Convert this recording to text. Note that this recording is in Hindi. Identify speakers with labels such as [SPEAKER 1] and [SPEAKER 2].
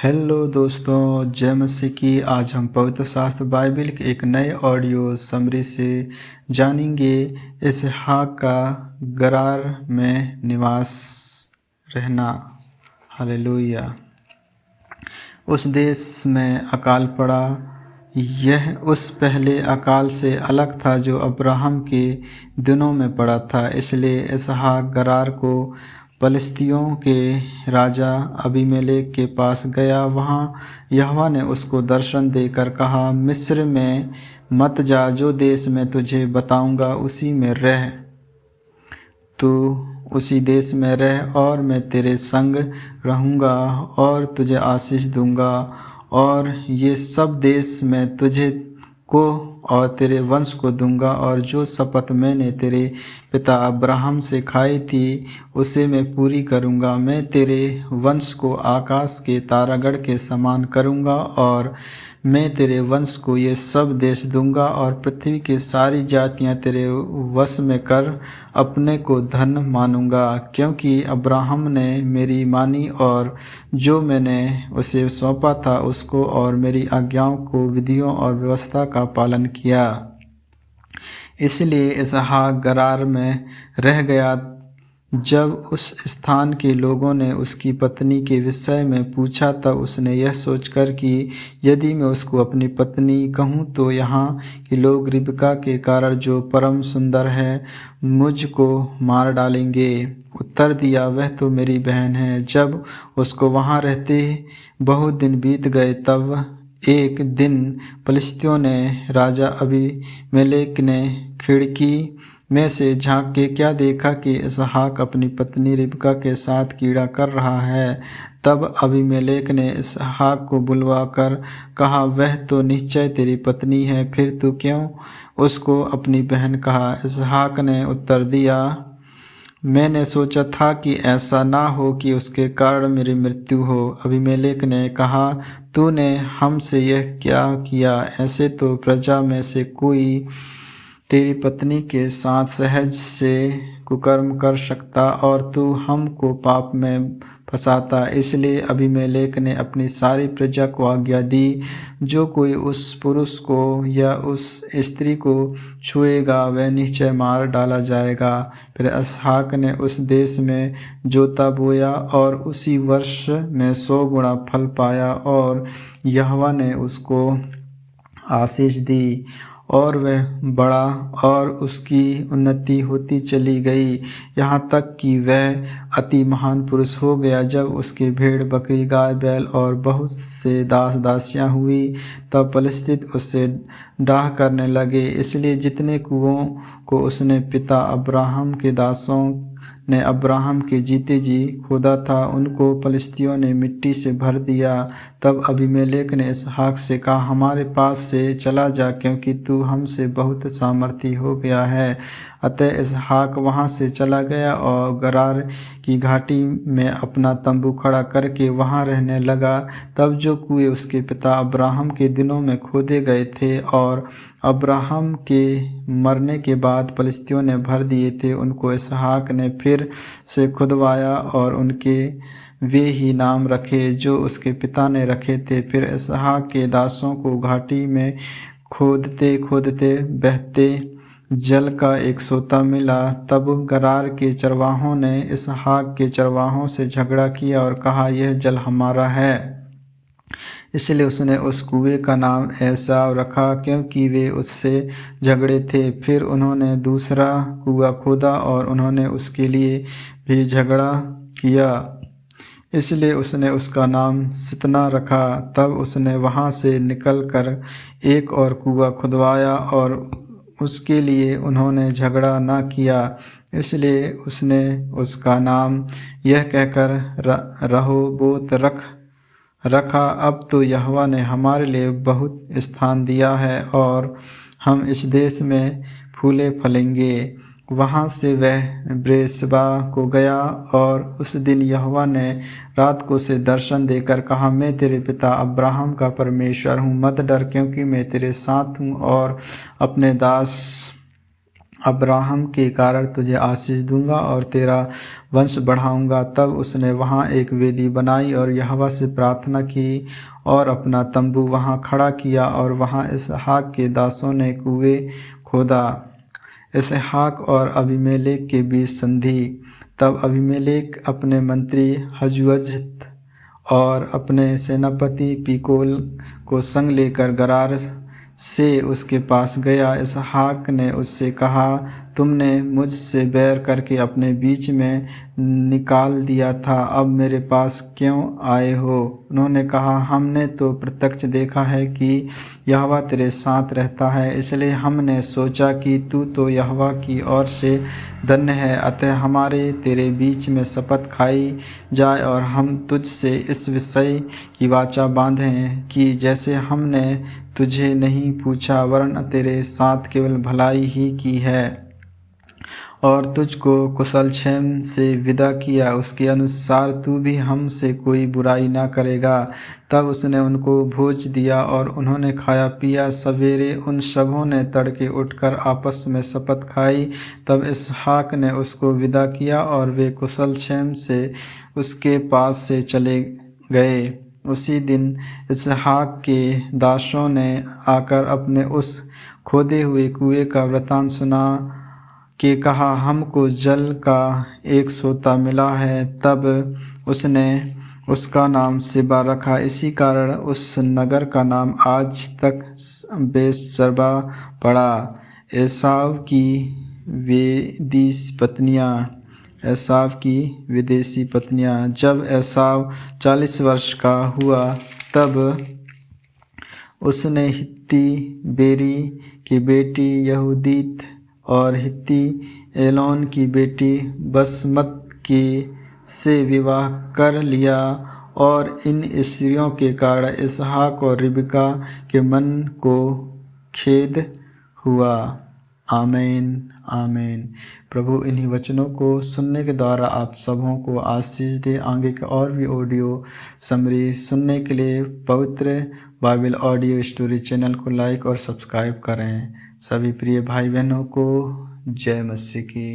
[SPEAKER 1] हेलो दोस्तों, जय मसीह की। आज हम पवित्र शास्त्र बाइबल के एक नए ऑडियो समरी से जानेंगे इसहाक का गरार में निवास रहना। हालेलुया। उस देश में अकाल पड़ा। यह उस पहले अकाल से अलग था जो अब्राहम के दिनों में पड़ा था। इसलिए इसहाक गरार को पलिश्तियों के राजा अबीमेलेक के पास गया। वहाँ यहोवा ने उसको दर्शन देकर कहा, मिस्र में मत जा, जो देश मैं तुझे बताऊंगा उसी में रह। तू उसी देश में रह और मैं तेरे संग रहूँगा और तुझे आशीष दूंगा, और ये सब देश मैं तुझे को और तेरे वंश को दूंगा, और जो शपथ मैंने तेरे पिता अब्राहम से खाई थी उसे मैं पूरी करूंगा। मैं तेरे वंश को आकाश के तारागण के समान करूंगा, और मैं तेरे वंश को ये सब देश दूंगा, और पृथ्वी की सारी जातियां तेरे वश में कर अपने को धन मानूंगा, क्योंकि अब्राहम ने मेरी मानी और जो मैंने उसे सौंपा था उसको, और मेरी आज्ञाओं को, विधियों और व्यवस्था का पालन किया। इसलिए इसहाक गरार में रह गया। जब उस स्थान के लोगों ने उसकी पत्नी के विषय में पूछा तब उसने यह सोचकर कि यदि मैं उसको अपनी पत्नी कहूँ तो यहाँ के लोग रिबका के कारण, जो परम सुंदर है, मुझको मार डालेंगे। उत्तर दिया, वह तो मेरी बहन है। जब उसको वहाँ रहते बहुत दिन बीत गए, तब एक दिन पलिश्तियों ने राजा अबीमेलेक ने खिड़की में से झांक के क्या देखा कि इसहाक अपनी पत्नी रिबका के साथ कीड़ा कर रहा है। तब अबीमेलेक ने इसहाक को बुलवाकर कहा, वह तो निश्चय तेरी पत्नी है, फिर तू क्यों उसको अपनी बहन कहा? इसहाक ने उत्तर दिया, मैंने सोचा था कि ऐसा ना हो कि उसके कारण मेरी मृत्यु हो। अबीमेलेक ने कहा, तूने हमसे यह क्या किया? ऐसे तो प्रजा में से कोई तेरी पत्नी के साथ सहज से कुकर्म कर सकता, और तू हमको पाप में फंसाता। इसलिए अबीमेलेक ने अपनी सारी प्रजा को आज्ञा दी, जो कोई उस पुरुष को या उस स्त्री को छुएगा वह निश्चय मार डाला जाएगा। फिर इसहाक ने उस देश में जोता बोया और उसी वर्ष में 100 गुणा फल पाया, और यहोवा ने उसको आशीष दी और वह बड़ा और उसकी उन्नति होती चली गई, यहाँ तक कि वह अति महान पुरुष हो गया। जब उसके भेड़ बकरी, गाय बैल और बहुत से दास दासियाँ हुई, तब पलिश्ती उससे डाह करने लगे। इसलिए जितने कुओं को उसने पिता अब्राहम के दासों ने अब्राहम के जीते जी खोदा था, उनको पलिश्तियों ने मिट्टी से भर दिया। तब अबीमेलेक ने इसहाक से कहा, हमारे पास से चला जा, क्योंकि तू हमसे बहुत सामर्थी हो गया है। अतः इसहाक वहाँ से चला गया और गरार की घाटी में अपना तंबू खड़ा करके वहाँ रहने लगा। तब जो कुएं उसके पिता अब्राहम के दिनों में खोदे गए थे और अब्राहम के मरने के बाद पलिश्तियों ने भर दिए थे, उनको इसहाक ने फिर से खुदवाया और उनके वे ही नाम रखे जो उसके पिता ने रखे थे। फिर इसहाक के दासों को घाटी में खोदते खोदते बहते जल का एक सोता मिला। तब गरार के चरवाहों ने इसहाक के चरवाहों से झगड़ा किया और कहा, यह जल हमारा है। इसलिए उसने उस कुएं का नाम एसाव रखा, क्योंकि वे उससे झगड़े थे। फिर उन्होंने दूसरा कुआं खोदा और उन्होंने उसके लिए भी झगड़ा किया, इसलिए उसने उसका नाम सितना रखा। तब उसने वहाँ से निकलकर एक और कुआं खुदवाया और उसके लिए उन्होंने झगड़ा न किया, इसलिए उसने उसका नाम यह कहकर रहोबोत रखा, अब तो यहोवा ने हमारे लिए बहुत स्थान दिया है और हम इस देश में फूले फलेंगे। वहाँ से वह बेर्शेबा को गया, और उस दिन यहोवा ने रात को उसे दर्शन देकर कहा, मैं तेरे पिता अब्राहम का परमेश्वर हूँ, मत डर, क्योंकि मैं तेरे साथ हूँ, और अपने दास अब्राहम के कारण तुझे आशीष दूंगा और तेरा वंश बढ़ाऊंगा। तब उसने वहाँ एक वेदी बनाई और यहोवा से प्रार्थना की और अपना तंबू वहाँ खड़ा किया। और वहाँ इसहाक के दासों ने कुएं खोदा। इसहाक और अबीमेलेक के बीच संधि। तब अबीमेलेक अपने मंत्री हजूअत और अपने सेनापति पीकोल को संग लेकर गरार से उसके पास गया। इसहाक ने उससे कहा, तुमने मुझसे बैर करके अपने बीच में निकाल दिया था, अब मेरे पास क्यों आए हो? उन्होंने कहा, हमने तो प्रत्यक्ष देखा है कि यहोवा तेरे साथ रहता है, इसलिए हमने सोचा कि तू तो यहोवा की ओर से धन्य है। अतः हमारे तेरे बीच में शपथ खाई जाए और हम तुझसे इस विषय की वाचा बांधें कि जैसे हमने तुझे नहीं पूछा वरन तेरे साथ केवल भलाई ही की है और तुझको कुशल क्षेम से विदा किया, उसके अनुसार तू भी हमसे कोई बुराई ना करेगा। तब उसने उनको भोज दिया और उन्होंने खाया पिया। सवेरे उन सबों ने तड़के उठकर आपस में शपथ खाई। तब इसहाक ने उसको विदा किया और वे कुशल क्षेम से उसके पास से चले गए। उसी दिन इसहाक के दासों ने आकर अपने उस खोदे हुए कुएं का वृतांत सुना कि कहा, हमको जल का एक सोता मिला है। तब उसने उसका नाम सिबा रखा। इसी कारण उस नगर का नाम आज तक बेशर्बा पड़ा। एसाव की विदेशी पत्नियां। जब एसाव 40 वर्ष का हुआ तब उसने हित्ती बेरी की बेटी यहूदीत और हित्ती एलोन की बेटी बसमत की से विवाह कर लिया। और इन स्त्रियों के कारण इसहाक और रिबका के मन को खेद हुआ। आमीन आमीन। प्रभु इन्हीं वचनों को सुनने के द्वारा आप सबों को आशीष दे। आगे के और भी ऑडियो समरी सुनने के लिए पवित्र बाइबल ऑडियो स्टोरी चैनल को लाइक और सब्सक्राइब करें। सभी प्रिय भाई बहनों को जय मसीह की।